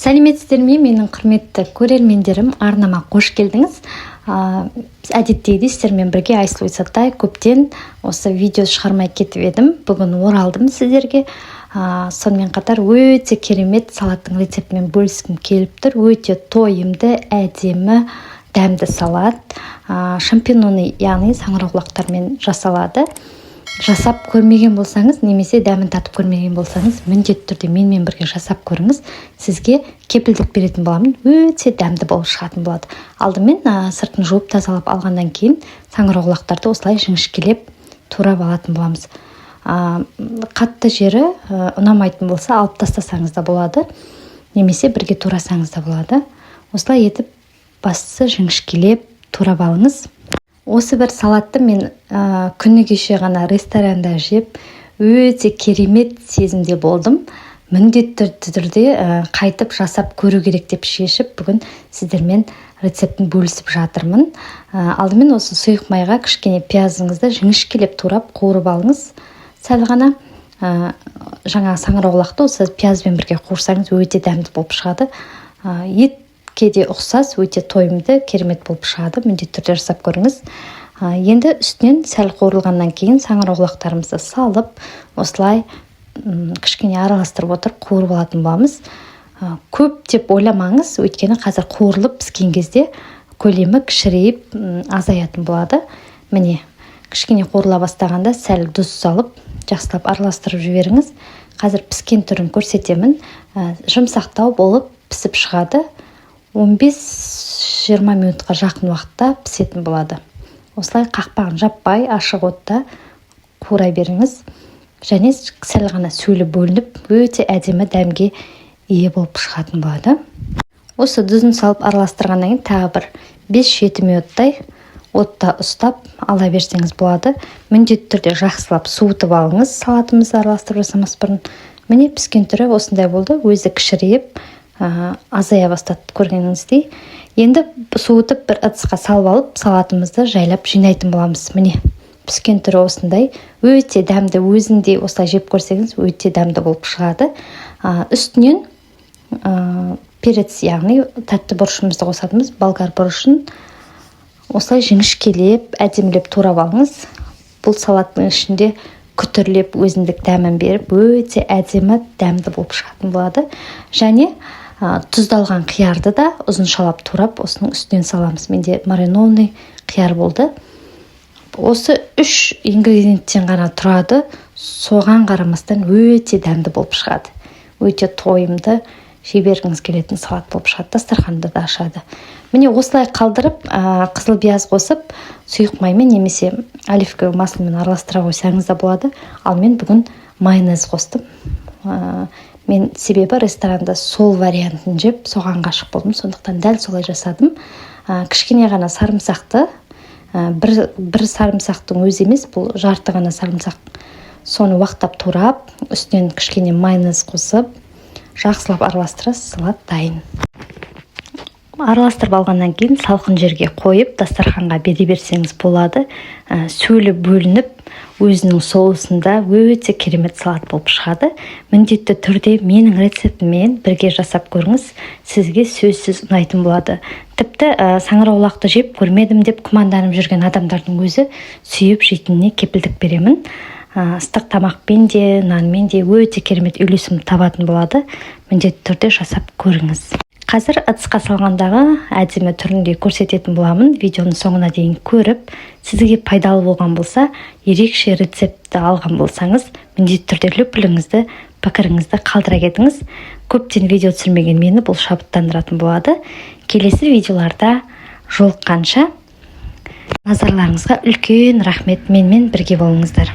Сәлеметсіздер ме, менің құрметті көрермендерім, арнама қош келдіңіз. Әдеттегідей сіздермен бірге Айсұлу Исатай көптен осы видео шығармай кетіп едім. Бүгін оралдым сіздерге. Сонымен қатар өте керемет салаттың рецептімен бөліскім келіп тұр. Өте тойымды, әдемі, дәмді салат. Шампиньоны, яғни саңырауқұлақтармен жасалады. Жасап көрмеген болсаңыз, немесе дәмін татып көрмеген болсаңыз, міндетті түрде менімен бірге жасап көріңіз. Сізге кепілдік беретін боламын. Өте дәмді болып шығатын болады. Алдымен сыртын жуып тазалап алғаннан кейін саңырауқұлақтарды осылай жіңішкелеп турап алатын боламыз. Қатты жері ұнамайтын болса алып тастасаңыз да болады, немесе бірге турасаңыз да болады. Осылай етіп бастысы жіңішкелеп турап алыңыз. Осы бір салатты мен күні кеше ғана ресторанда жеп, өте керемет сезімде болдым. Міндетті түрде қайтып жасап көру керек деп шешіп, бүгін сіздермен рецептін бөлісіп жатырмын. Алдымен осы сұйық майға кішкене пиязыңызды жіңішкелеп турап қуырып алыңыз. Сәл ғана жаңа саңырауқұлақты осы пиязбен бірге қуырсаңыз өте дәмді болып шығады. Кейде ұқсас, өте тойымды, керемет болып шығады. Міндетті түрде жасап көріңіз. Енді үстінен сәл қуырылғаннан кейін саңырауқұлақтарымызды салып, осылай кішкене араластырып отырып қуырып алатын боламыз. Көп деп ойламаңыз, өйткені қазір қуырылып піскен кезде көлемі кішірейіп азаятын болады. Міне, кішкене қуырыла бастағанда сәл тұз салып, жақсылап араластырып жіберіңіз. Қазір піскен түрін көрсетемін. Жұмсақтау болып пісіп шығады. 15-20 минутқа жақын уақытта пісетін болады. Осылай қақпағын жаппай, ашық отта қуыра беріңіз. Және сәл ғана сөлі бөлініп, өте әдемі дәмге ие болып шығатын болады. Осы тұзын салып араластырғаннан кейін тағы бір 5-7 минуттай отта ұстап ала берсеңіз болады. Міндетті түрде жақсылап суытып алыңыз, салатымызды араластырып жасамас бұрын. Міне піскен түрі осындай болды, өзі кішірейіп, азая бастады көргеніңіздей. Енді суытып бір ыдысқа салып алып, салатымызды жайлап жинайтын боламыз. Міне, піскен түрі осындай, өте дәмді, өзінде осылай жеп көрсеңіз, өте дәмді болып шығады. Үстінен перец, яғни тәтті бұрышымызды қосатымыз, болгар бұрышын осылай жіңішкелеп, әдемілеп турап алыңыз. Бұл салаттың ішінде күтірлеп, өзіндік дәмін беріп, өте әдемі, дәмді болып шығатын болады. Және тұздалған қиярды да ұзыншалап турап, осының үстінен саламыз. Менде маринованный қияр болды. Осы 3 ингредиенттен ғана тұрады. Соған қарамастан өте дәмді болып шығады. Өте тойымды, жей-бергіңіз келетін салат болып шығады. Дастарханды да ашады. Міне осылай қалдырып, қызыл пияз қосып, сұйық маймен немесе оливковый масломен араластыра қойсаңыз да болады. Ал мен бүгін майонез қостым. Мен себебі ресторанда сол вариантын жеп, соған ғашық болдым. Сондықтан дәл солай жасадым. Кішкене ғана сарымсақты, бір сарымсақтың өзі емес, бұл жарты ғана сарымсақ. Соны уақтап турап, үстінен кішкене майонез қосып, жақсылап араластырасыз, салат дайын. Араластырып алғаннан кейін салқын жерге қойып, дастарханға бере берсеңіз болады. Сөлі бөлініп, өзінің соусында өте керемет салат болып шығады. Міндетті түрде менің рецептіммен бірге жасап көріңіз, сізге сөзсіз ұнайтын болады. Тіпті саңырауқұлақты жеп көрмедім деп күмәнданып жүрген адамдардың өзі сүйіп жейтініне кепілдік беремін. Ыстық тамақпен де, нанмен де өте керемет үйлесім табатын болады. Міндетті түрде жасап көріңіз. Қазір ыдысқа салғандағы әдемі түрінде көрсететін боламын. Видеоның соңына дейін көріп, сізге пайдалы болған болса, ерекше рецепті алған болсаңыз, міндетті түрде лүпіліңізді, пікіріңізді қалдыра кетіңіз. Көптен видео түсірмеген мені бұл шабыттандыратын болады. Келесі видеоларда жолыққанша назарларыңызға үлкен рахмет, менімен бірге болыңыздар.